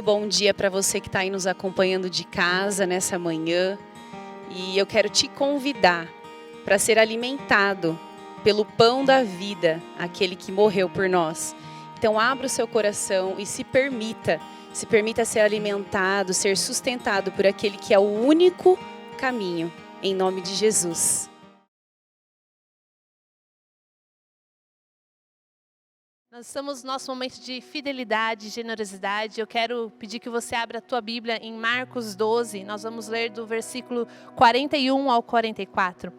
Muito bom dia para você que está aí nos acompanhando de casa nessa manhã. E eu quero te convidar para ser alimentado pelo pão da vida, aquele que morreu por nós. Então abra o seu coração e se permita ser alimentado, ser sustentado por aquele que é o único caminho, em nome de Jesus. Nós estamos no nosso momento de fidelidade, generosidade. Eu quero pedir que você abra a tua Bíblia em Marcos 12. Nós vamos ler do versículo 41 ao 44.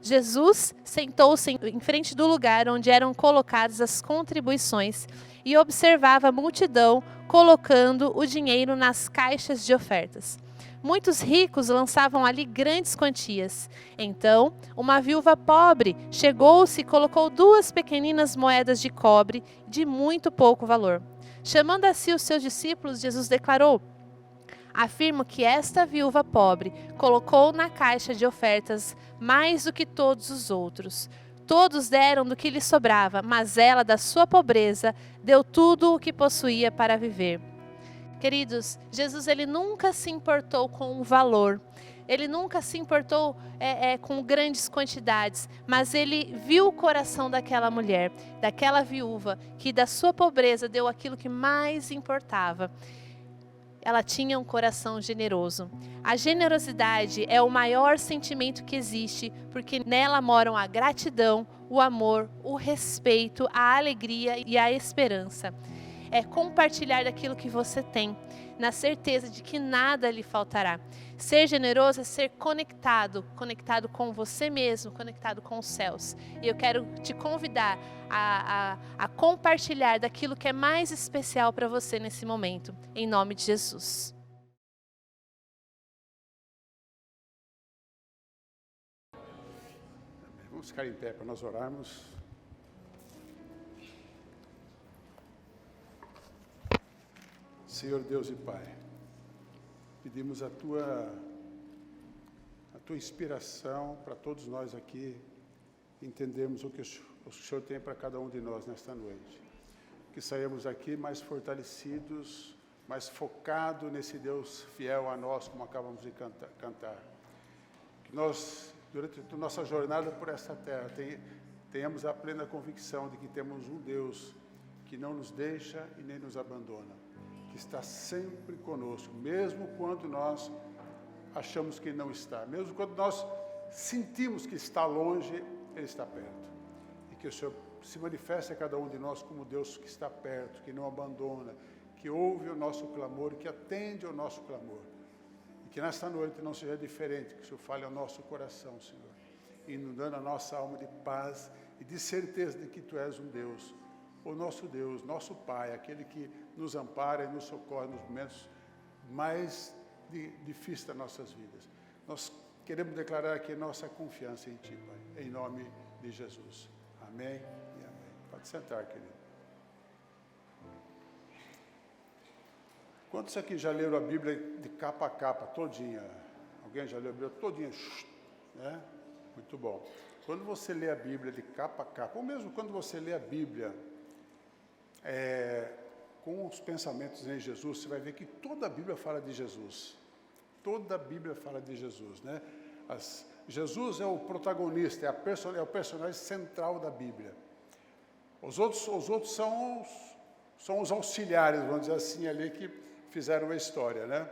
Jesus sentou-se em frente do lugar onde eram colocadas as contribuições e observava a multidão colocando o dinheiro nas caixas de ofertas. Muitos ricos lançavam ali grandes quantias. Então, uma viúva pobre chegou-se e colocou 2 pequeninas moedas de cobre de muito pouco valor. Chamando a si os seus discípulos, Jesus declarou: afirmo que esta viúva pobre colocou na caixa de ofertas mais do que todos os outros. Todos deram do que lhe sobrava, mas ela, da sua pobreza, deu tudo o que possuía para viver. Queridos, Jesus ele nunca se importou com o valor, ele nunca se importou com grandes quantidades, mas ele viu o coração daquela mulher, daquela viúva, que da sua pobreza deu aquilo que mais importava. Ela tinha um coração generoso. A generosidade é o maior sentimento que existe, porque nela moram a gratidão, o amor, o respeito, a alegria e a esperança. É compartilhar daquilo que você tem, na certeza de que nada lhe faltará. Ser generoso é ser conectado com você mesmo, conectado com os céus. E eu quero te convidar a compartilhar daquilo que é mais especial para você nesse momento, em nome de Jesus. Vamos ficar em pé para nós orarmos. Senhor Deus e Pai, pedimos a tua inspiração para todos nós aqui entendermos o que o Senhor tem para cada um de nós nesta noite. Que saímos aqui mais fortalecidos, mais focados nesse Deus fiel a nós, como acabamos de cantar. Que nós, durante a nossa jornada por esta terra, tenhamos a plena convicção de que temos um Deus que não nos deixa e nem nos abandona, que está sempre conosco, mesmo quando nós achamos que não está, mesmo quando nós sentimos que está longe, Ele está perto. E que o Senhor se manifeste a cada um de nós como Deus que está perto, que não abandona, que ouve o nosso clamor, que atende ao nosso clamor. E que nesta noite não seja diferente, que o Senhor fale ao nosso coração, Senhor, inundando a nossa alma de paz e de certeza de que Tu és um Deus, o nosso Deus, nosso Pai, aquele que nos ampara e nos socorre nos momentos mais difíceis das nossas vidas. Nós queremos declarar aqui nossa confiança em Ti, Pai, em nome de Jesus. Amém e amém. Pode sentar, querido. Quantos aqui já leram a Bíblia de capa a capa, todinha? Alguém já leu a Bíblia todinha? Né? Muito bom. Quando você lê a Bíblia de capa a capa, ou mesmo quando você lê a Bíblia com os pensamentos em Jesus, você vai ver que toda a Bíblia fala de Jesus. Toda a Bíblia fala de Jesus, né? Jesus é o protagonista, é o personagem central da Bíblia. Os outros são os auxiliares, vamos dizer assim, ali que fizeram a história, né?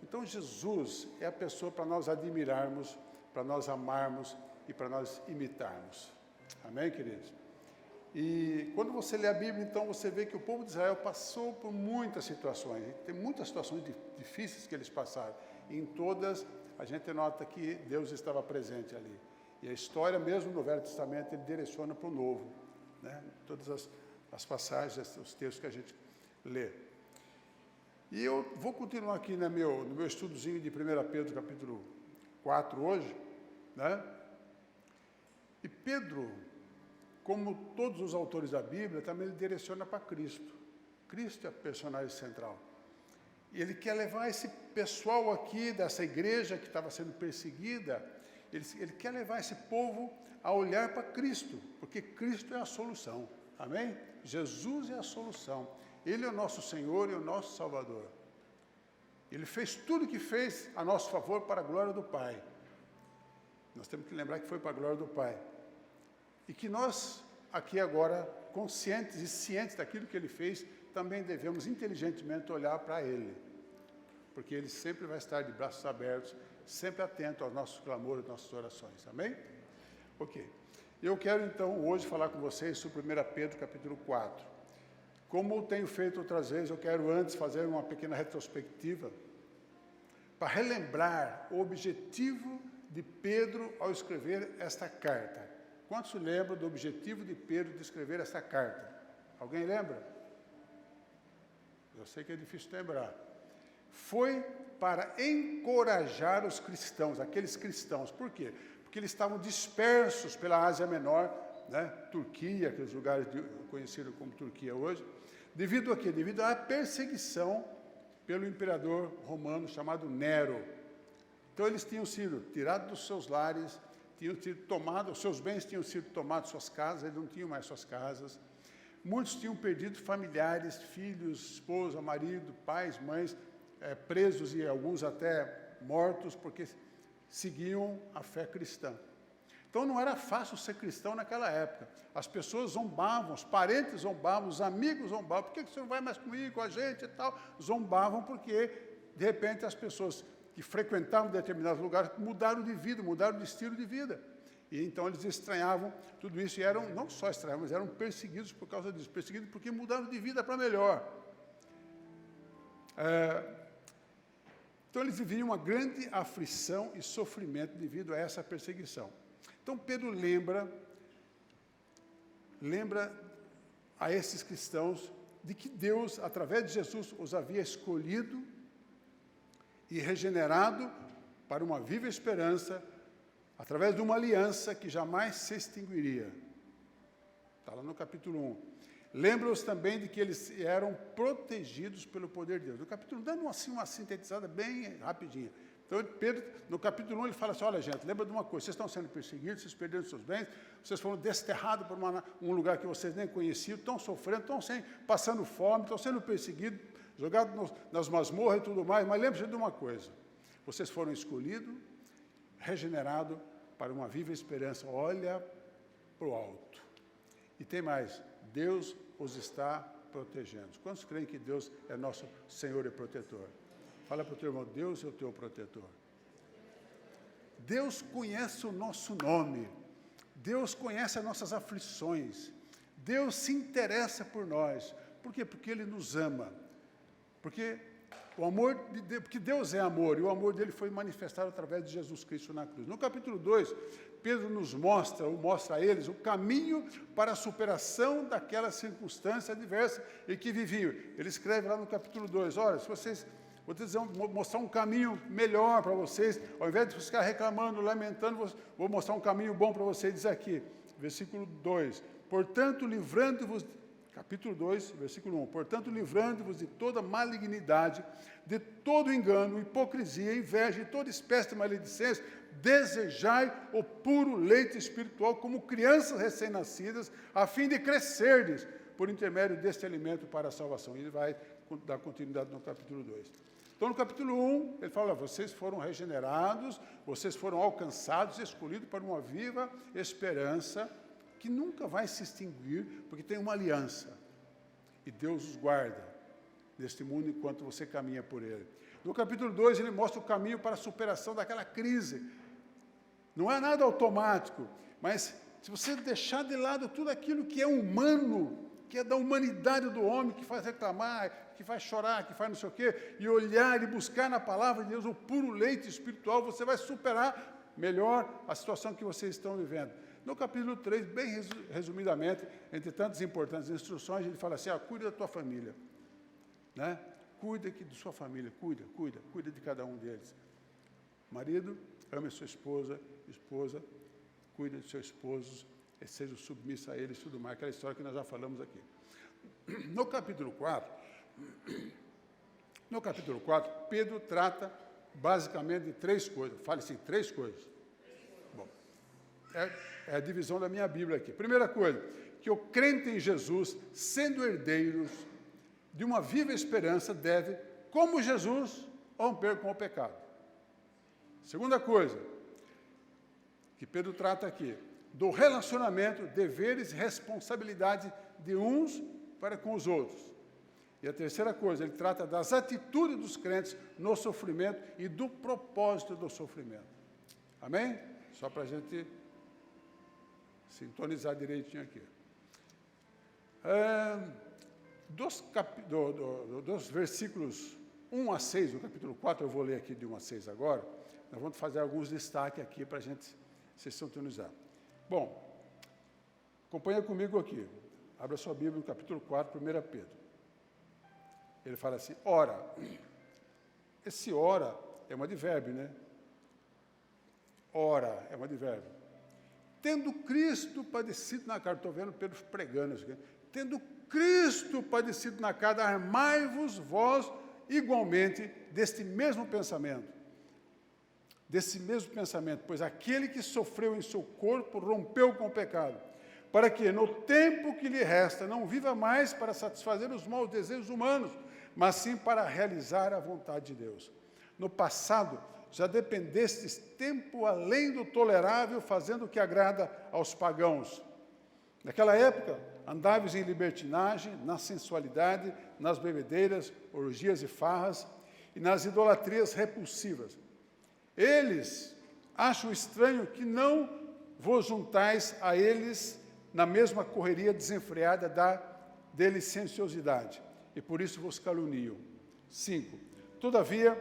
Então Jesus é a pessoa para nós admirarmos, para nós amarmos e para nós imitarmos. Amém, queridos? E quando você lê a Bíblia, então você vê que o povo de Israel passou por muitas situações. Tem muitas situações difíceis que eles passaram. E em todas, a gente nota que Deus estava presente ali. E a história, mesmo no Velho Testamento, Ele direciona para o Novo, né? Todas as passagens, os textos que a gente lê. E eu vou continuar aqui no meu estudozinho de 1 Pedro, capítulo 4, hoje, né? E Pedro, como todos os autores da Bíblia, também ele direciona para Cristo. Cristo é o personagem central. E ele quer levar esse pessoal aqui, dessa igreja que estava sendo perseguida, ele quer levar esse povo a olhar para Cristo, porque Cristo é a solução. Amém? Jesus é a solução. Ele é o nosso Senhor e o nosso Salvador. Ele fez tudo o que fez a nosso favor para a glória do Pai. Nós temos que lembrar que foi para a glória do Pai. E que nós, aqui agora, conscientes e cientes daquilo que Ele fez, também devemos inteligentemente olhar para Ele. Porque Ele sempre vai estar de braços abertos, sempre atento aos nossos clamores, às nossas orações. Amém? Ok. Eu quero então hoje falar com vocês sobre 1 Pedro capítulo 4. Como tenho feito outras vezes, eu quero antes fazer uma pequena retrospectiva para relembrar o objetivo de Pedro ao escrever esta carta. Quantos se lembram do objetivo de Pedro de escrever esta carta? Alguém lembra? Eu sei que é difícil lembrar. Foi para encorajar os cristãos, aqueles cristãos. Por quê? Porque eles estavam dispersos pela Ásia Menor, né? Turquia, aqueles lugares conhecidos como Turquia hoje. Devido a quê? Devido à perseguição pelo imperador romano chamado Nero. Então eles tinham sido tirados dos seus lares, tinham sido tomados, os seus bens tinham sido tomados, suas casas, eles não tinham mais suas casas. Muitos tinham perdido familiares, filhos, esposa, marido, pais, mães, presos e alguns até mortos, porque seguiam a fé cristã. Então não era fácil ser cristão naquela época. As pessoas zombavam, os parentes zombavam, os amigos zombavam. Por que você não vai mais comigo, com a gente e tal? Zombavam porque, de repente, as pessoas que frequentavam determinados lugares mudaram de vida, mudaram de estilo de vida. E então eles estranhavam tudo isso e eram, não só estranhavam, mas eram perseguidos por causa disso. Perseguidos porque mudaram de vida para melhor. Então eles viviam uma grande aflição e sofrimento devido a essa perseguição. Então Pedro lembra a esses cristãos de que Deus, através de Jesus, os havia escolhido e regenerado para uma viva esperança, através de uma aliança que jamais se extinguiria. Está lá no capítulo 1. Lembra-os também de que eles eram protegidos pelo poder de Deus. No capítulo 1, dando assim uma sintetizada bem rapidinha. Então, Pedro, no capítulo 1, ele fala assim, olha gente, lembra de uma coisa, vocês estão sendo perseguidos, vocês perderam seus bens, vocês foram desterrados para um lugar que vocês nem conheciam, estão sofrendo, passando fome, estão sendo perseguidos, jogados nas masmorras e tudo mais, mas lembre-se de uma coisa, vocês foram escolhidos, regenerados para uma viva esperança, olha para o alto. E tem mais, Deus os está protegendo. Quantos creem que Deus é nosso Senhor e protetor? Fala para o teu irmão, Deus é o teu protetor. Deus conhece o nosso nome. Deus conhece as nossas aflições. Deus se interessa por nós. Por quê? Porque Ele nos ama. Porque Deus é amor, e o amor dele foi manifestado através de Jesus Cristo na cruz. No capítulo 2, Pedro mostra a eles o caminho para a superação daquela circunstância adversa em que viviam. Ele escreve lá no capítulo 2, olha, se vocês... Vou mostrar um caminho melhor para vocês, ao invés de ficar reclamando, lamentando, vou mostrar um caminho bom para vocês, diz aqui, versículo 2, portanto, livrando-vos, capítulo 2, versículo 1, portanto, livrando-vos de toda malignidade, de todo engano, hipocrisia, inveja e toda espécie de maledicência, desejai o puro leite espiritual como crianças recém-nascidas, a fim de crescerdes por intermédio deste alimento para a salvação. E ele vai dar continuidade no capítulo 2. Então, no capítulo 1, ele fala, vocês foram regenerados, vocês foram alcançados, escolhidos para uma viva esperança que nunca vai se extinguir, porque tem uma aliança. E Deus os guarda neste mundo enquanto você caminha por ele. No capítulo 2, ele mostra o caminho para a superação daquela crise. Não é nada automático, mas se você deixar de lado tudo aquilo que é humano, que é da humanidade do homem, que faz reclamar, que faz chorar, que faz não sei o quê, e olhar e buscar na palavra de Deus o puro leite espiritual, você vai superar melhor a situação que vocês estão vivendo. No capítulo 3, bem resumidamente, entre tantas importantes instruções, ele fala assim, cuida da tua família, né? Cuida de sua família, cuida de cada um deles. Marido, ame a sua esposa, cuida de seus esposos, seja submisso a eles e tudo mais, aquela história que nós já falamos aqui. No capítulo 4, Pedro trata basicamente de 3 coisas. Fale assim, 3 coisas. Bom, é a divisão da minha Bíblia aqui. Primeira coisa, que o crente em Jesus, sendo herdeiros de uma viva esperança, deve, como Jesus, romper com o pecado. Segunda coisa que Pedro trata aqui, do relacionamento, deveres e responsabilidade de uns para com os outros. E a terceira coisa, ele trata das atitudes dos crentes no sofrimento e do propósito do sofrimento. Amém? Só para a gente sintonizar direitinho aqui. Dos versículos 1 a 6, do capítulo 4, eu vou ler aqui de 1 a 6 agora, nós vamos fazer alguns destaques aqui para a gente se sintonizar. Bom, acompanha comigo aqui, abra sua Bíblia no capítulo 4, 1 Pedro. Ele fala assim, ora, esse ora é um advérbio, né? Ora é um advérbio. Tendo Cristo padecido na carne, estou vendo Pedro pregando isso aqui, tendo Cristo padecido na carne, armai-vos vós igualmente deste mesmo pensamento. Desse mesmo pensamento, pois aquele que sofreu em seu corpo rompeu com o pecado, para que no tempo que lhe resta não viva mais para satisfazer os maus desejos humanos, mas sim para realizar a vontade de Deus. No passado, já dependestes tempo além do tolerável, fazendo o que agrada aos pagãos. Naquela época, andavas em libertinagem, na sensualidade, nas bebedeiras, orgias e farras, e nas idolatrias repulsivas. Eles acham estranho que não vos juntais a eles na mesma correria desenfreada da deliciosidade, e por isso vos caluniam. 5. Todavia,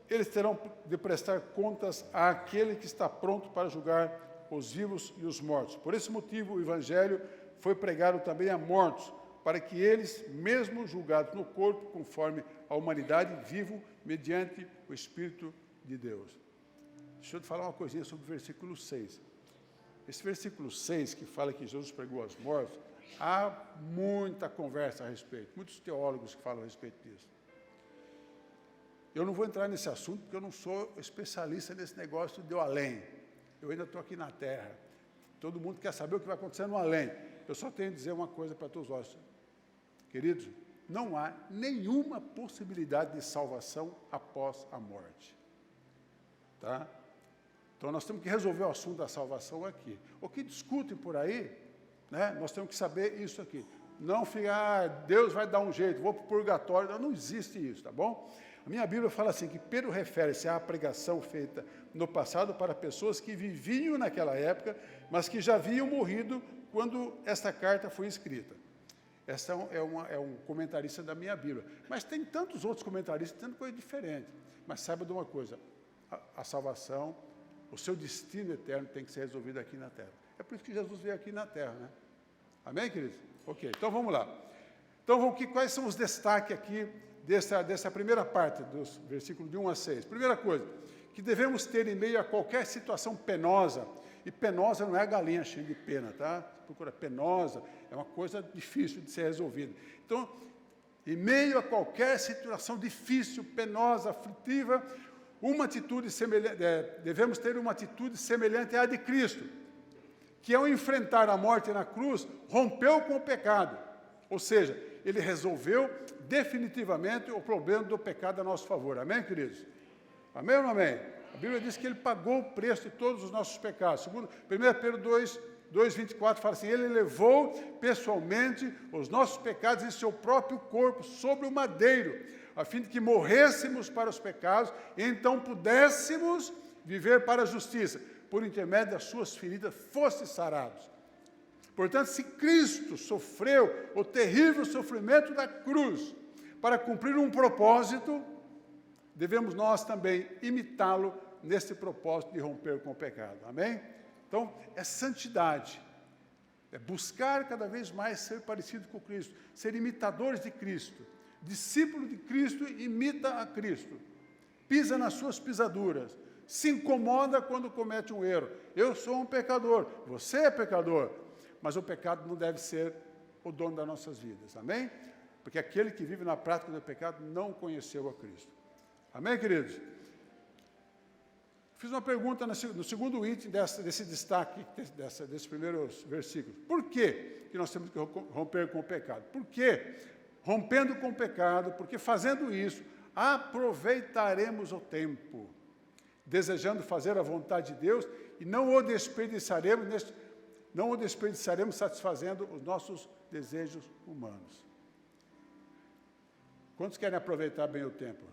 eles terão de prestar contas àquele que está pronto para julgar os vivos e os mortos. Por esse motivo, o Evangelho foi pregado também a mortos, para que eles, mesmo julgados no corpo, conforme a humanidade, vivam mediante o Espírito de Deus. Deixa eu te falar uma coisinha sobre o versículo 6. Esse versículo 6, que fala que Jesus pregou aos mortos, há muita conversa a respeito, muitos teólogos que falam a respeito disso. Eu não vou entrar nesse assunto, porque eu não sou especialista nesse negócio de além. Eu ainda estou aqui na terra. Todo mundo quer saber o que vai acontecer no além. Eu só tenho a dizer uma coisa para todos nós. Queridos, não há nenhuma possibilidade de salvação após a morte. Tá? Então, nós temos que resolver o assunto da salvação aqui. O que discutem por aí, né, nós temos que saber isso aqui. Não ficar, Deus vai dar um jeito, vou para o purgatório. Não existe isso, tá bom? A minha Bíblia fala assim, que Pedro refere-se à pregação feita no passado para pessoas que viviam naquela época, mas que já haviam morrido quando esta carta foi escrita. Essa é um comentarista da minha Bíblia. Mas tem tantos outros comentaristas, tendo coisa diferente. Mas saiba de uma coisa, a salvação, o seu destino eterno tem que ser resolvido aqui na terra. É por isso que Jesus veio aqui na terra, né? Amém, queridos? Ok, então vamos lá. Então, quais são os destaques aqui dessa primeira parte, dos versículos de 1 a 6? Primeira coisa, que devemos ter em meio a qualquer situação penosa, e penosa não é a galinha cheia de pena, tá? Procura penosa, é uma coisa difícil de ser resolvida. Então, em meio a qualquer situação difícil, penosa, aflitiva, devemos ter uma atitude semelhante à de Cristo, que ao enfrentar a morte na cruz, rompeu com o pecado, ou seja, ele resolveu definitivamente o problema do pecado a nosso favor. Amém, queridos? Amém ou não amém? A Bíblia diz que ele pagou o preço de todos os nossos pecados. Segundo, 1 Pedro 2:24 fala assim, ele levou pessoalmente os nossos pecados em seu próprio corpo, sobre o madeiro, a fim de que morrêssemos para os pecados, e então pudéssemos viver para a justiça. Por intermédio das suas feridas, fosse sarados. Portanto, se Cristo sofreu o terrível sofrimento da cruz para cumprir um propósito, devemos nós também imitá-lo nesse propósito de romper com o pecado. Amém? Então, é santidade. É buscar cada vez mais ser parecido com Cristo, ser imitadores de Cristo. Discípulo de Cristo imita a Cristo. Pisa nas suas pisaduras. Se incomoda quando comete um erro. Eu sou um pecador, você é pecador. Mas o pecado não deve ser o dono das nossas vidas. Amém? Porque aquele que vive na prática do pecado não conheceu a Cristo. Amém, queridos? Fiz uma pergunta no segundo item desse destaque, desses primeiros versículos. Por que nós temos que romper com o pecado? Por que, rompendo com o pecado, porque fazendo isso, aproveitaremos o tempo, desejando fazer a vontade de Deus, e não o desperdiçaremos satisfazendo os nossos desejos humanos. Quantos querem aproveitar bem o tempo?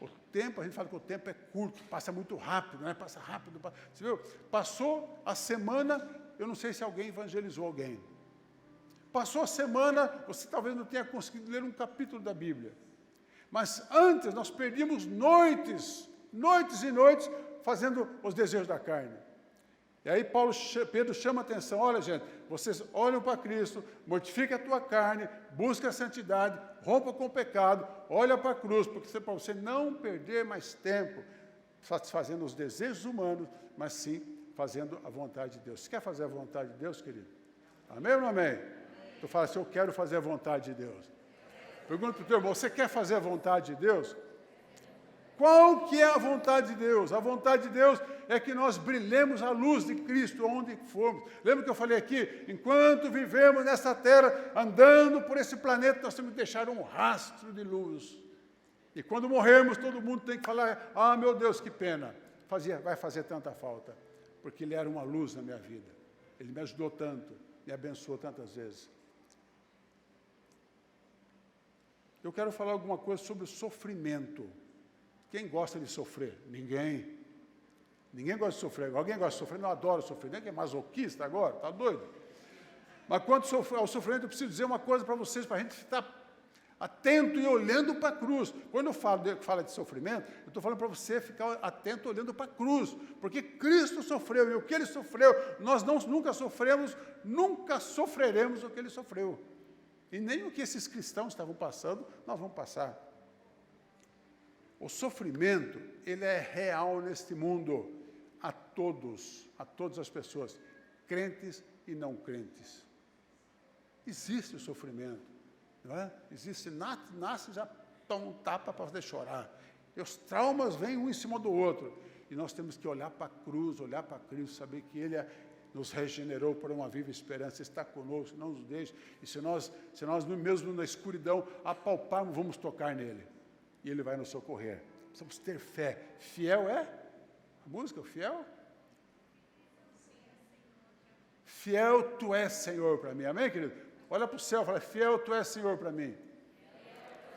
O tempo, a gente fala que o tempo é curto, passa muito rápido, né? Passa rápido. Você viu? Passou a semana, eu não sei se alguém evangelizou alguém. Passou a semana, você talvez não tenha conseguido ler um capítulo da Bíblia. Mas antes nós perdíamos noites e noites, fazendo os desejos da carne. E aí Pedro chama a atenção, olha gente, vocês olham para Cristo, mortifica a tua carne, busca a santidade, rompa com o pecado, olha para a cruz, porque para você não perder mais tempo satisfazendo os desejos humanos, mas sim fazendo a vontade de Deus. Você quer fazer a vontade de Deus, querido? Amém ou não amém? Tu fala assim, eu quero fazer a vontade de Deus. Pergunta para o teu irmão, você quer fazer a vontade de Deus? Qual que é a vontade de Deus? A vontade de Deus é que nós brilhemos a luz de Cristo onde formos. Lembra que eu falei aqui? Enquanto vivemos nessa terra, andando por esse planeta, nós temos que deixar um rastro de luz. E quando morrermos, todo mundo tem que falar, ah, meu Deus, que pena. Vai fazer tanta falta, porque Ele era uma luz na minha vida. Ele me ajudou tanto, me abençoou tantas vezes. Eu quero falar alguma coisa sobre o sofrimento. Quem gosta de sofrer? Ninguém. Ninguém gosta de sofrer. Alguém gosta de sofrer? Não, adoro sofrer. Ninguém é masoquista agora, está doido? Mas quanto ao sofrimento, eu preciso dizer uma coisa para vocês, para a gente estar atento e olhando para a cruz. Quando eu falo de sofrimento, eu estou falando para você ficar atento olhando para a cruz. Porque Cristo sofreu, e o que Ele sofreu, nós nunca sofreremos o que Ele sofreu. E nem o que esses cristãos estavam passando, nós vamos passar. O sofrimento, ele é real neste mundo, a todas as pessoas, crentes e não crentes. Existe o sofrimento, não é? Existe, nasce já toma um tapa para fazer chorar. E os traumas vêm um em cima do outro. E nós temos que olhar para a cruz, olhar para Cristo, saber que Ele nos regenerou por uma viva esperança, está conosco, não nos deixe. E se nós mesmo na escuridão apalparmos, vamos tocar nele. E Ele vai nos socorrer. Precisamos ter fé. Fiel é? A música, fiel? Fiel Tu és, Senhor, para mim. Amém, querido? Olha para o céu e fala, fiel Tu és, Senhor, para mim.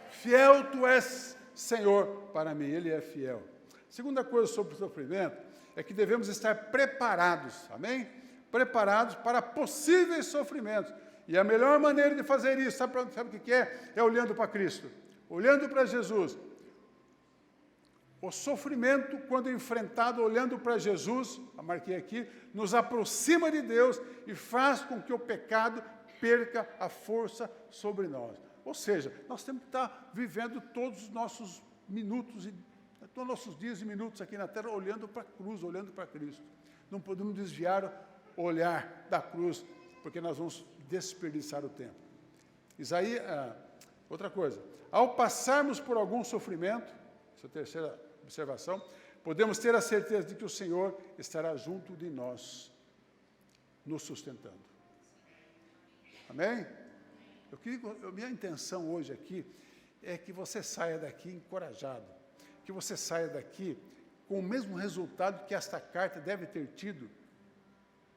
Fiel Tu és, Senhor, para mim. Ele é fiel. Segunda coisa sobre o sofrimento é que devemos estar preparados. Amém? Preparados para possíveis sofrimentos. E a melhor maneira de fazer isso, sabe o que é? É olhando para Cristo. Olhando para Jesus. O sofrimento, quando enfrentado olhando para Jesus, eu marquei aqui, nos aproxima de Deus e faz com que o pecado perca a força sobre nós. Ou seja, nós temos que estar vivendo todos os nossos minutos, todos os nossos dias e minutos aqui na terra, olhando para a cruz, olhando para Cristo. Não podemos desviar o olhar da cruz, porque nós vamos desperdiçar o tempo. Isaías, outra coisa, ao passarmos por algum sofrimento, essa é a terceira observação, podemos ter a certeza de que o Senhor estará junto de nós, nos sustentando. Amém? Minha intenção hoje aqui é que você saia daqui encorajado, que você saia daqui com o mesmo resultado que esta carta deve ter tido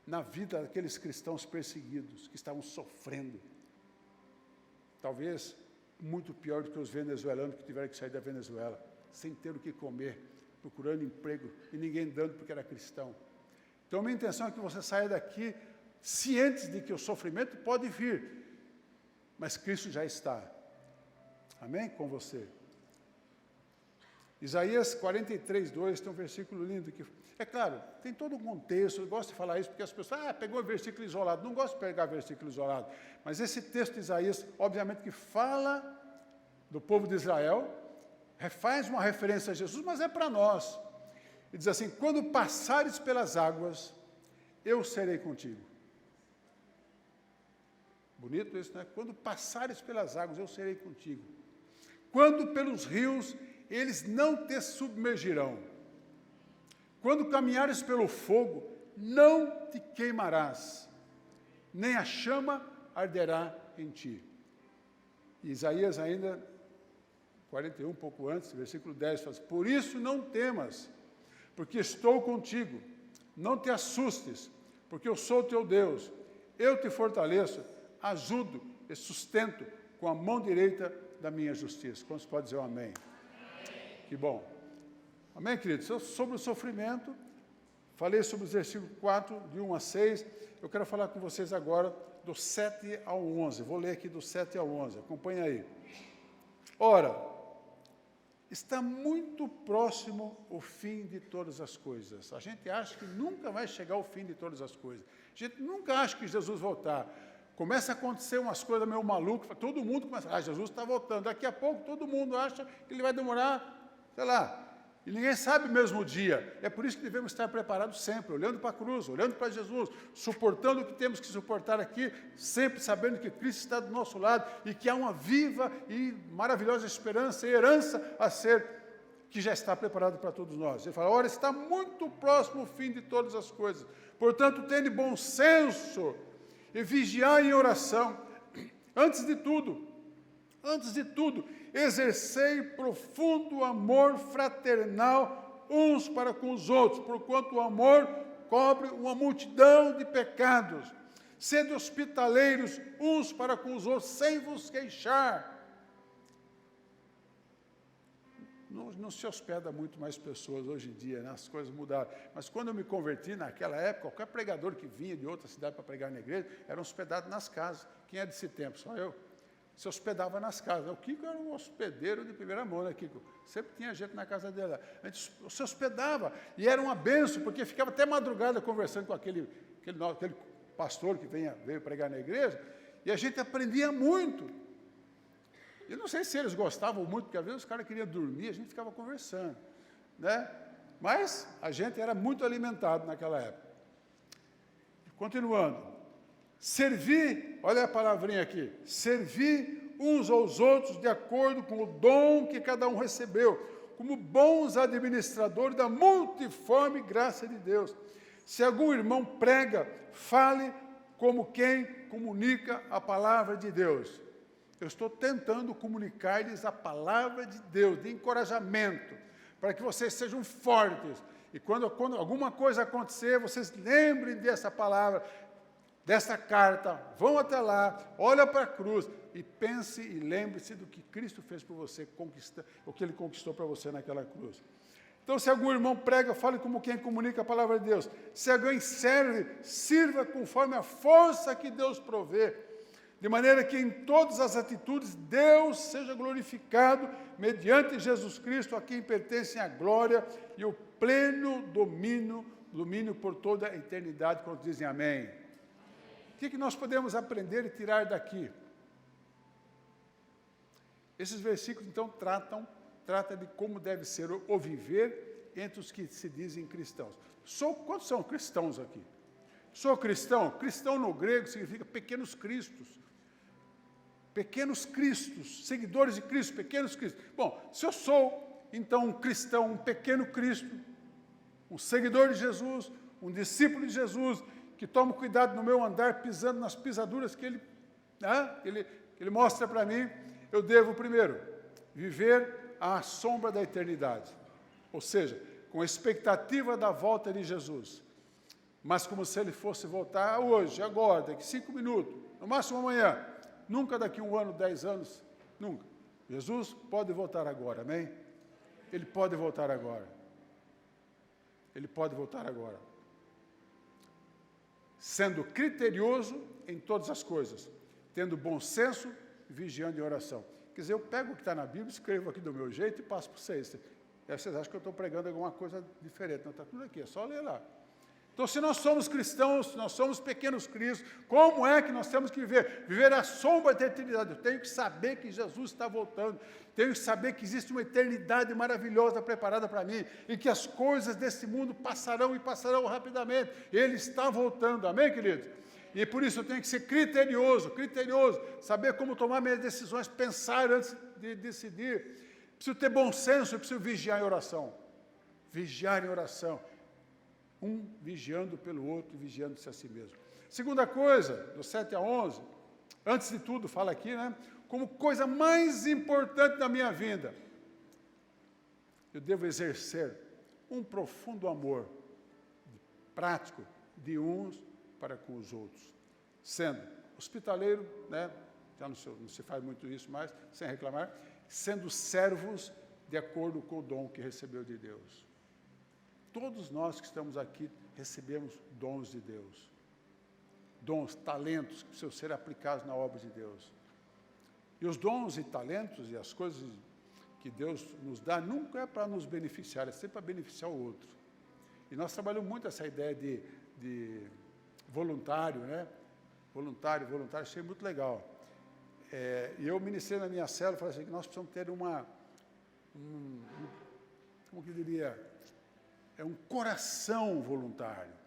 na vida daqueles cristãos perseguidos, que estavam sofrendo. Talvez muito pior do que os venezuelanos que tiveram que sair da Venezuela, sem ter o que comer, procurando emprego, e ninguém dando porque era cristão. Então, minha intenção é que você saia daqui ciente de que o sofrimento pode vir, mas Cristo já está. Amém? Com você. Isaías 43, 2, tem um versículo lindo que... É claro, tem todo um contexto, eu gosto de falar isso, porque as pessoas, pegou o versículo isolado. Não gosto de pegar versículo isolado. Mas esse texto de Isaías, obviamente que fala do povo de Israel, faz uma referência a Jesus, mas é para nós. E diz assim, quando passares pelas águas, eu serei contigo. Bonito isso, né? Quando passares pelas águas, eu serei contigo. Quando pelos rios, eles não te submergirão. Quando caminhares pelo fogo, não te queimarás, nem a chama arderá em ti. E Isaías ainda 41, um pouco antes, versículo 10, fala assim, por isso não temas, porque estou contigo. Não te assustes, porque eu sou teu Deus. Eu te fortaleço, ajudo e sustento com a mão direita da minha justiça. Quantos podem dizer um amém? Que bom. Amém, queridos? Sobre o sofrimento, falei sobre os versículos 4, de 1 a 6. Eu quero falar com vocês agora do 7 ao 11. Vou ler aqui do 7 ao 11. Acompanha aí. Ora, está muito próximo o fim de todas as coisas. A gente acha que nunca vai chegar ao fim de todas as coisas. A gente nunca acha que Jesus voltar. Começa a acontecer umas coisas meio malucas, todo mundo começa, Jesus está voltando. Daqui a pouco todo mundo acha que ele vai demorar, sei lá, e ninguém sabe mesmo o dia. É por isso que devemos estar preparados sempre, olhando para a cruz, olhando para Jesus, suportando o que temos que suportar aqui, sempre sabendo que Cristo está do nosso lado e que há uma viva e maravilhosa esperança e herança a ser, que já está preparado para todos nós. Ele fala, ora, está muito próximo o fim de todas as coisas. Portanto, tende bom senso e vigiar em oração. Antes de tudo, exercei profundo amor fraternal uns para com os outros, porquanto o amor cobre uma multidão de pecados. Sede hospitaleiros uns para com os outros, sem vos queixar. Não se hospeda muito mais pessoas hoje em dia, né? As coisas mudaram. Mas quando eu me converti, naquela época, qualquer pregador que vinha de outra cidade para pregar na igreja, era hospedado nas casas. Quem é desse tempo? Só eu. Se hospedava nas casas. O Kiko era um hospedeiro de primeira mão, né, Kiko? Sempre tinha gente na casa dele. A gente se hospedava. E era uma benção, porque ficava até madrugada conversando com aquele pastor que veio pregar na igreja, e a gente aprendia muito. Eu não sei se eles gostavam muito, porque às vezes os caras queriam dormir, a gente ficava conversando, né? Mas a gente era muito alimentado naquela época. Continuando. Servir, olha a palavrinha aqui, servir uns aos outros de acordo com o dom que cada um recebeu, como bons administradores da multiforme graça de Deus. Se algum irmão prega, fale como quem comunica a palavra de Deus. Eu estou tentando comunicar-lhes a palavra de Deus, de encorajamento, para que vocês sejam fortes. E quando alguma coisa acontecer, vocês lembrem dessa palavra, dessa carta, vão até lá, olha para a cruz e pense e lembre-se do que Cristo fez por você, o que Ele conquistou para você naquela cruz. Então, se algum irmão prega, fale como quem comunica a palavra de Deus. Se alguém serve, sirva conforme a força que Deus provê, de maneira que em todas as atitudes Deus seja glorificado mediante Jesus Cristo, a quem pertencem a glória e o pleno domínio por toda a eternidade, quando dizem amém. O que nós podemos aprender e tirar daqui? Esses versículos, então, trata de como deve ser o viver entre os que se dizem cristãos. Quantos são cristãos aqui? Sou cristão? Cristão no grego significa pequenos cristos. Pequenos cristos, seguidores de Cristo, pequenos cristos. Bom, se eu sou, então, um cristão, um pequeno Cristo, um seguidor de Jesus, um discípulo de Jesus, que toma cuidado no meu andar, pisando nas pisaduras que Ele mostra para mim, eu devo, primeiro, viver à sombra da eternidade. Ou seja, com a expectativa da volta de Jesus. Mas como se Ele fosse voltar hoje, agora, daqui 5 minutos, no máximo amanhã. Nunca daqui 1 ano, 10 anos, nunca. Jesus pode voltar agora, amém? Ele pode voltar agora. Ele pode voltar agora. Sendo criterioso em todas as coisas, tendo bom senso e vigiando em oração. Quer dizer, eu pego o que está na Bíblia, escrevo aqui do meu jeito e passo para vocês. Aí vocês acham que eu estou pregando alguma coisa diferente. Não, está tudo aqui, é só ler lá. Então, se nós somos cristãos, nós somos pequenos cristos, como é que nós temos que viver? Viver à sombra da eternidade. Eu tenho que saber que Jesus está voltando. Tenho que saber que existe uma eternidade maravilhosa preparada para mim e que as coisas desse mundo passarão e passarão rapidamente. Ele está voltando. Amém, queridos? E por isso eu tenho que ser criterioso, saber como tomar minhas decisões, pensar antes de decidir. Preciso ter bom senso, eu preciso vigiar em oração. Vigiar em oração. Um vigiando pelo outro e vigiando-se a si mesmo. Segunda coisa, do 7 a 11, antes de tudo, fala aqui, né? como coisa mais importante da minha vida, eu devo exercer um profundo amor prático de uns para com os outros, sendo hospitaleiro, né? Já não se faz muito isso mais, sem reclamar, sendo servos de acordo com o dom que recebeu de Deus. Todos nós que estamos aqui recebemos dons de Deus. Dons, talentos que precisam ser aplicados na obra de Deus. E os dons e talentos e as coisas que Deus nos dá nunca é para nos beneficiar, é sempre para beneficiar o outro. E nós trabalhamos muito essa ideia de voluntário, né? Voluntário, achei muito legal. E eu ministrei na minha célula, falei assim, que nós precisamos ter como que eu diria, um coração voluntário.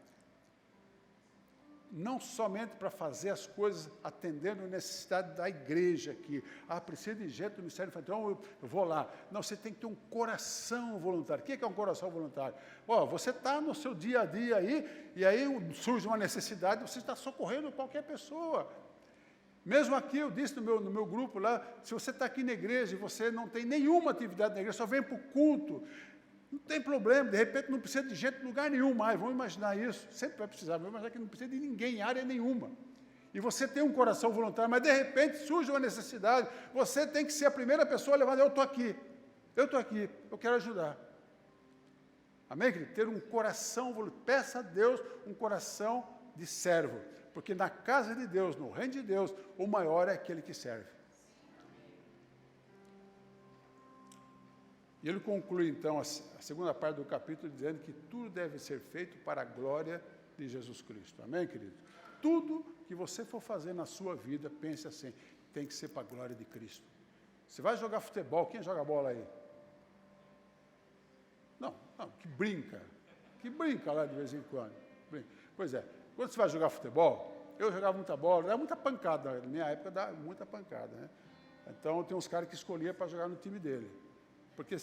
Não somente para fazer as coisas atendendo a necessidade da igreja aqui. Precisa de gente do Ministério Infantil, então eu vou lá. Não, você tem que ter um coração voluntário. O que é um coração voluntário? Você está no seu dia a dia aí, e aí surge uma necessidade, você está socorrendo qualquer pessoa. Mesmo aqui, eu disse no meu grupo lá, se você está aqui na igreja e você não tem nenhuma atividade na igreja, só vem para o culto, não tem problema, de repente não precisa de gente em lugar nenhum mais, vamos imaginar isso, sempre vai precisar, vamos imaginar que não precisa de ninguém em área nenhuma. E você tem um coração voluntário, mas de repente surge uma necessidade, você tem que ser a primeira pessoa a levar, eu estou aqui, eu quero ajudar. Amém, querido? Ter um coração voluntário, peça a Deus um coração de servo, porque na casa de Deus, no reino de Deus, o maior é aquele que serve. E ele conclui, então, a segunda parte do capítulo, dizendo que tudo deve ser feito para a glória de Jesus Cristo. Amém, querido? Tudo que você for fazer na sua vida, pense assim, tem que ser para a glória de Cristo. Você vai jogar futebol, quem joga bola aí? Não, que brinca lá de vez em quando. Pois é, quando você vai jogar futebol, eu jogava muita bola, dava muita pancada, na minha época dava muita pancada, né? Então, tem uns caras que escolhia para jogar no time dele. Porque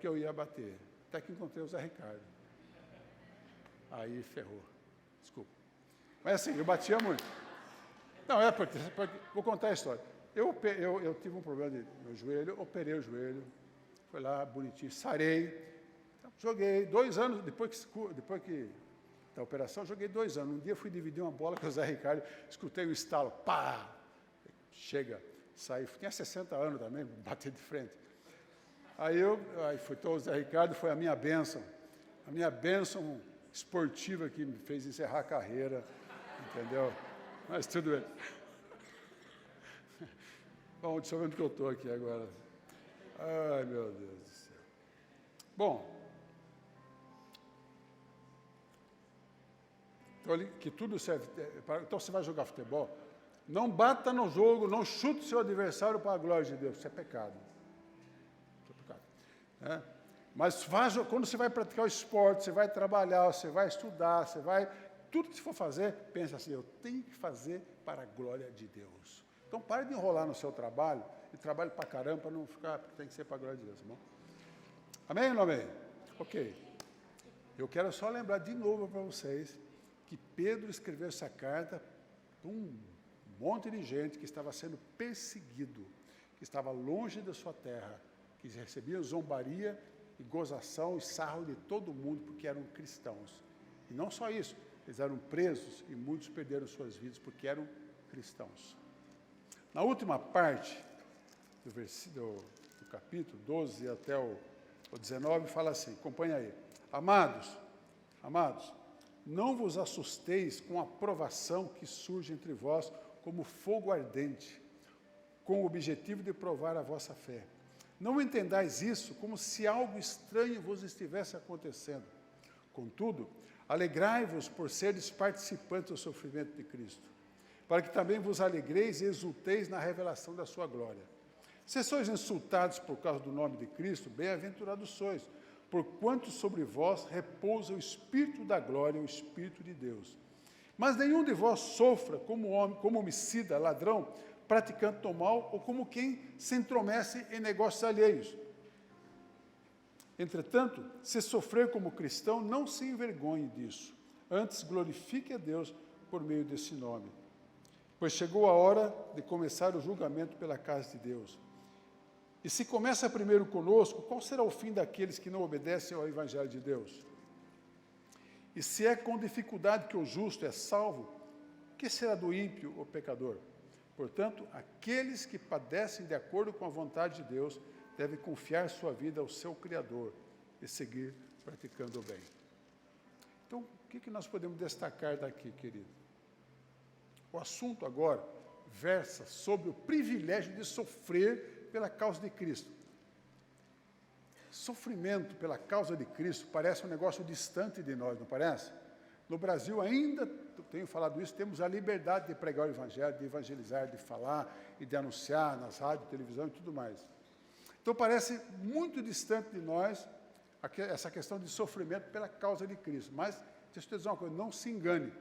eu ia bater. Até que encontrei o Zé Ricardo. Aí ferrou. Desculpa. Mas assim, eu batia muito. Não, porque vou contar a história. Eu tive um problema no joelho, operei o joelho, foi lá, bonitinho, sarei, joguei 2 anos, depois que da operação, joguei 2 anos. Um dia fui dividir uma bola com o Zé Ricardo, escutei o estalo, pá! Chega, saí, tinha 60 anos também, bater de frente. Aí foi o Zé Ricardo, foi a minha bênção esportiva que me fez encerrar a carreira, entendeu? Mas tudo bem. Bom, deixa eu ver onde que eu estou aqui agora. Ai, meu Deus do céu. Bom, que tudo serve. Então, você vai jogar futebol, não bata no jogo, não chute o seu adversário para a glória de Deus, isso é pecado. Mas quando você vai praticar o esporte, você vai trabalhar, você vai estudar, tudo que você for fazer, pensa assim, eu tenho que fazer para a glória de Deus. Então pare de enrolar no seu trabalho, e trabalhe para caramba, para não ficar, porque tem que ser para a glória de Deus, tá bom? Amém ou não amém? Ok. Eu quero só lembrar de novo para vocês, que Pedro escreveu essa carta para um monte de gente que estava sendo perseguido, que estava longe da sua terra, que recebiam zombaria e gozação e sarro de todo mundo, porque eram cristãos. E não só isso, eles eram presos e muitos perderam suas vidas porque eram cristãos. Na última parte do capítulo 12 até o 19, fala assim, acompanha aí. Amados, não vos assusteis com a provação que surge entre vós como fogo ardente, com o objetivo de provar a vossa fé. Não entendais isso como se algo estranho vos estivesse acontecendo. Contudo, alegrai-vos por seres participantes do sofrimento de Cristo, para que também vos alegreis e exulteis na revelação da sua glória. Se sois insultados por causa do nome de Cristo, bem-aventurados sois, porquanto sobre vós repousa o Espírito da glória, o Espírito de Deus. Mas nenhum de vós sofra como homicida, ladrão, praticando o mal, ou como quem se intromete em negócios alheios. Entretanto, se sofrer como cristão, não se envergonhe disso. Antes, glorifique a Deus por meio desse nome. pois chegou a hora de começar o julgamento pela casa de Deus. E se começa primeiro conosco, qual será o fim daqueles que não obedecem ao Evangelho de Deus? E se é com dificuldade que o justo é salvo, o que será do ímpio ou pecador? Portanto, aqueles que padecem de acordo com a vontade de Deus devem confiar sua vida ao seu Criador e seguir praticando o bem. Então, o que nós podemos destacar daqui, querido? O assunto agora versa sobre o privilégio de sofrer pela causa de Cristo. Sofrimento pela causa de Cristo parece um negócio distante de nós, não parece? No Brasil ainda, tenho falado isso, temos a liberdade de pregar o Evangelho, de evangelizar, de falar e de anunciar nas rádios, televisão e tudo mais. Então parece muito distante de nós essa questão de sofrimento pela causa de Cristo. Mas, deixa eu te dizer uma coisa, não se engane,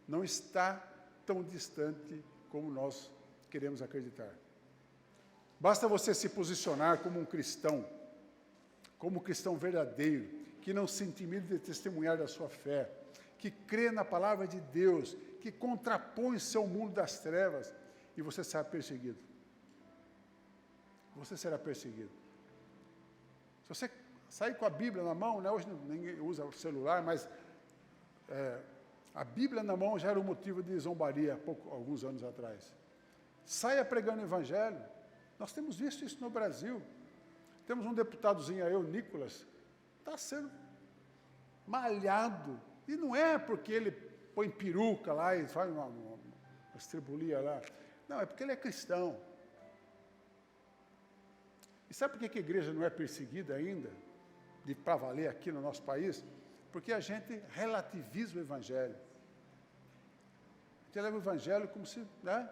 não está tão distante como nós queremos acreditar. Basta você se posicionar como um cristão verdadeiro, que não se intimida de testemunhar da sua fé, que crê na palavra de Deus, que contrapõe-se ao mundo das trevas, e você será perseguido. Você será perseguido. Se você sair com a Bíblia na mão, né, hoje ninguém usa o celular, mas a Bíblia na mão já era um motivo de zombaria alguns anos atrás. Saia pregando o Evangelho. Nós temos visto isso no Brasil. Temos um deputadozinho aí, o Nicolas, está sendo malhado. E não é porque ele põe peruca lá e faz uma estribulia lá. Não, é porque ele é cristão. E sabe por que a igreja não é perseguida ainda, para valer aqui no nosso país? Porque a gente relativiza o Evangelho. A gente leva o Evangelho como se, né,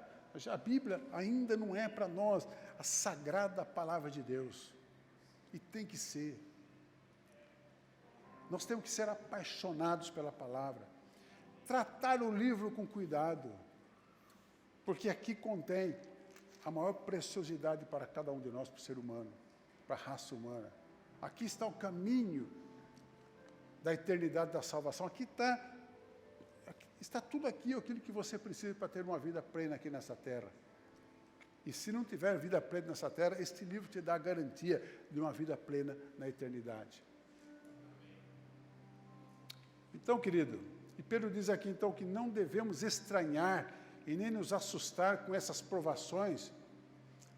a Bíblia ainda não é para nós a sagrada palavra de Deus. E tem que ser. Nós temos que ser apaixonados pela palavra. Tratar o livro com cuidado. Porque aqui contém a maior preciosidade para cada um de nós, para o ser humano, para a raça humana. Aqui está o caminho da eternidade da salvação. Aqui está tudo aqui, aquilo que você precisa para ter uma vida plena aqui nessa terra. E se não tiver vida plena nessa terra, este livro te dá a garantia de uma vida plena na eternidade. Então, querido, e Pedro diz aqui então que não devemos estranhar e nem nos assustar com essas provações,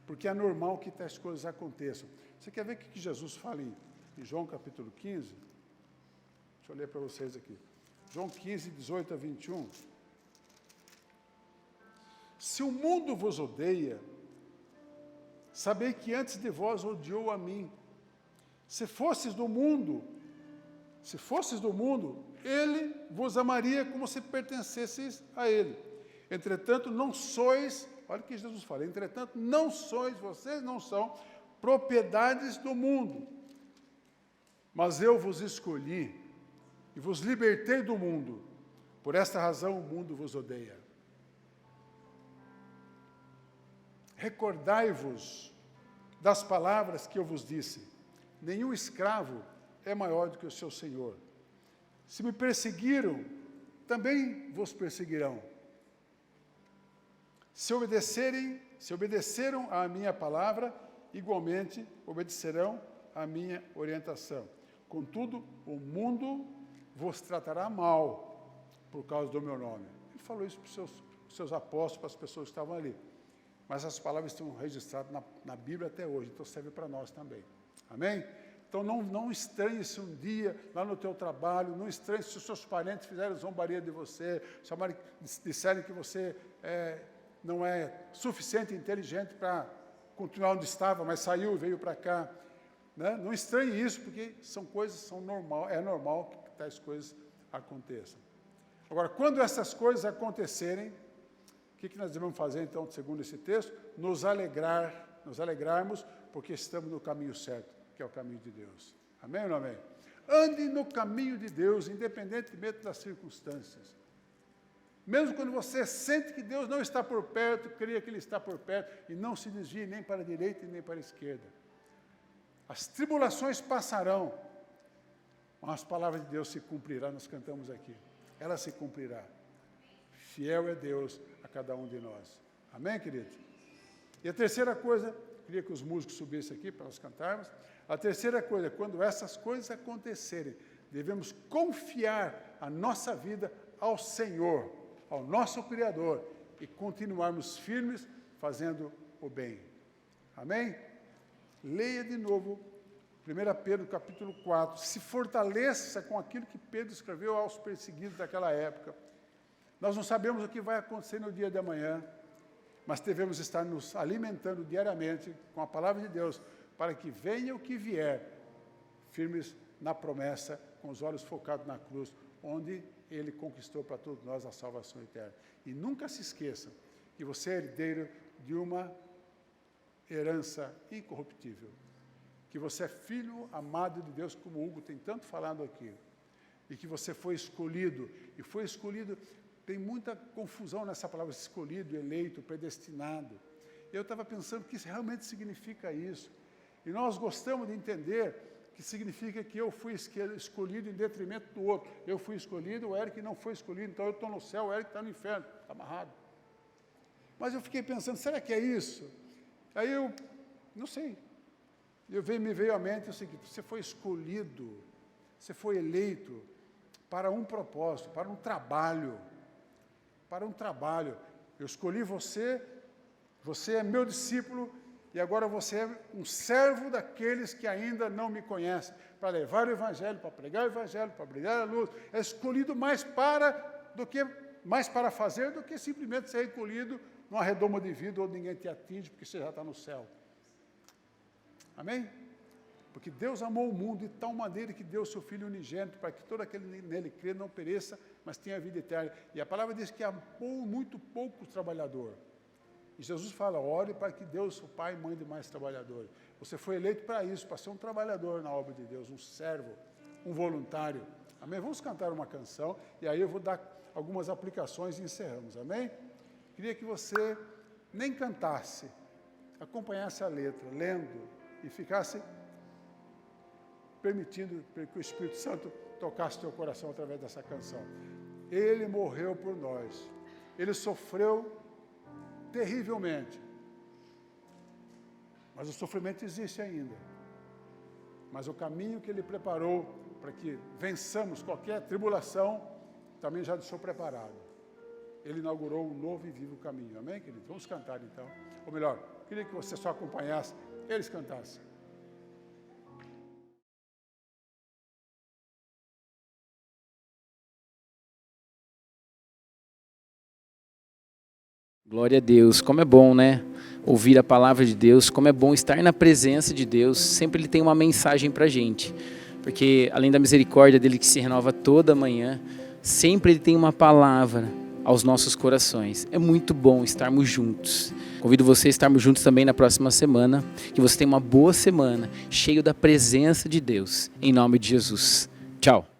porque é normal que tais coisas aconteçam. Você quer ver o que Jesus fala em João capítulo 15? Deixa eu ler para vocês aqui. João 15, 18 a 21. Se o mundo vos odeia, sabei que antes de vós odiou a mim. Se fosses do mundo, ele vos amaria como se pertencesseis a ele. Entretanto, não sois, olha o que Jesus fala, entretanto, não sois, vocês não são propriedades do mundo, mas eu vos escolhi e vos libertei do mundo. Por esta razão o mundo vos odeia. Recordai-vos das palavras que eu vos disse. Nenhum escravo é maior do que o seu senhor. Se me perseguiram, também vos perseguirão. Se obedeceram à minha palavra, igualmente obedecerão à minha orientação. Contudo, o mundo vos tratará mal por causa do meu nome. Ele falou isso para os seus apóstolos, para as pessoas que estavam ali. Mas as palavras estão registradas na Bíblia até hoje, então serve para nós também. Amém? Então não estranhe se um dia, lá no teu trabalho, não estranhe se os seus parentes fizerem zombaria de você, disserem que você não é suficiente inteligente para continuar onde estava, mas saiu e veio para cá. Né? Não estranhe isso, porque é normal que tais coisas aconteçam. Agora, quando essas coisas acontecerem, o que nós devemos fazer, então, segundo esse texto? Nos alegrarmos, porque estamos no caminho certo, que é o caminho de Deus. Amém ou não amém? Ande no caminho de Deus, independentemente das circunstâncias. Mesmo quando você sente que Deus não está por perto, creia que Ele está por perto, e não se desvie nem para a direita nem para a esquerda. As tribulações passarão, mas a palavra de Deus se cumprirá, nós cantamos aqui. Ela se cumprirá. fiel é Deus a cada um de nós. Amém, querido? E a terceira coisa, queria que os músicos subissem aqui para nós cantarmos. A terceira coisa, quando essas coisas acontecerem, devemos confiar a nossa vida ao Senhor, ao nosso Criador, e continuarmos firmes fazendo o bem. Amém? Leia de novo 1 Pedro capítulo 4, se fortaleça com aquilo que Pedro escreveu aos perseguidos daquela época. Nós não sabemos o que vai acontecer no dia de amanhã, mas devemos estar nos alimentando diariamente com a palavra de Deus, para que venha o que vier, firmes na promessa, com os olhos focados na cruz, onde Ele conquistou para todos nós a salvação eterna. E nunca se esqueçam que você é herdeiro de uma herança incorruptível, que você é filho amado de Deus, como o Hugo tem tanto falado aqui, e que você foi escolhido, e foi escolhido, tem muita confusão nessa palavra, escolhido, eleito, predestinado. Eu estava pensando que isso realmente significa isso, e nós gostamos de entender que significa que eu fui escolhido em detrimento do outro, eu fui escolhido, o Eric não foi escolhido, então eu estou no céu, o Eric está no inferno, está amarrado. Mas eu fiquei pensando, será que é isso? Aí eu, não sei, me veio à mente o seguinte: você foi escolhido, você foi eleito para um propósito, para um trabalho. Eu escolhi você, você é meu discípulo, e agora você é um servo daqueles que ainda não me conhecem, para levar o Evangelho, para pregar o Evangelho, para brilhar a luz. É escolhido mais para fazer do que simplesmente ser recolhido numa redoma de vida onde ninguém te atinge, porque você já está no céu. Amém? Porque Deus amou o mundo de tal maneira que deu o seu Filho unigênito, para que todo aquele nele crê não pereça, mas tenha vida eterna. E a palavra diz que amou muito pouco o trabalhador. E Jesus fala, ore para que Deus, o Pai, mande mais trabalhadores. Você foi eleito para isso, para ser um trabalhador na obra de Deus, um servo, um voluntário. Amém? Vamos cantar uma canção, e aí eu vou dar algumas aplicações e encerramos. Amém? Queria que você nem cantasse, acompanhasse a letra, lendo, e ficasse permitindo que o Espírito Santo tocasse teu coração através dessa canção. Ele morreu por nós. Ele sofreu terrivelmente. Mas o sofrimento existe ainda. Mas o caminho que Ele preparou para que vençamos qualquer tribulação, também já deixou preparado. Ele inaugurou um novo e vivo caminho. Amém, querido? Vamos cantar então. Ou melhor, queria que você só acompanhasse, eles cantassem. Glória a Deus, como é bom, né? Ouvir a palavra de Deus, como é bom estar na presença de Deus. Sempre Ele tem uma mensagem para a gente, porque além da misericórdia dEle que se renova toda manhã, sempre Ele tem uma palavra aos nossos corações. É muito bom estarmos juntos. Convido você a estarmos juntos também na próxima semana, que você tenha uma boa semana, cheio da presença de Deus, em nome de Jesus. Tchau.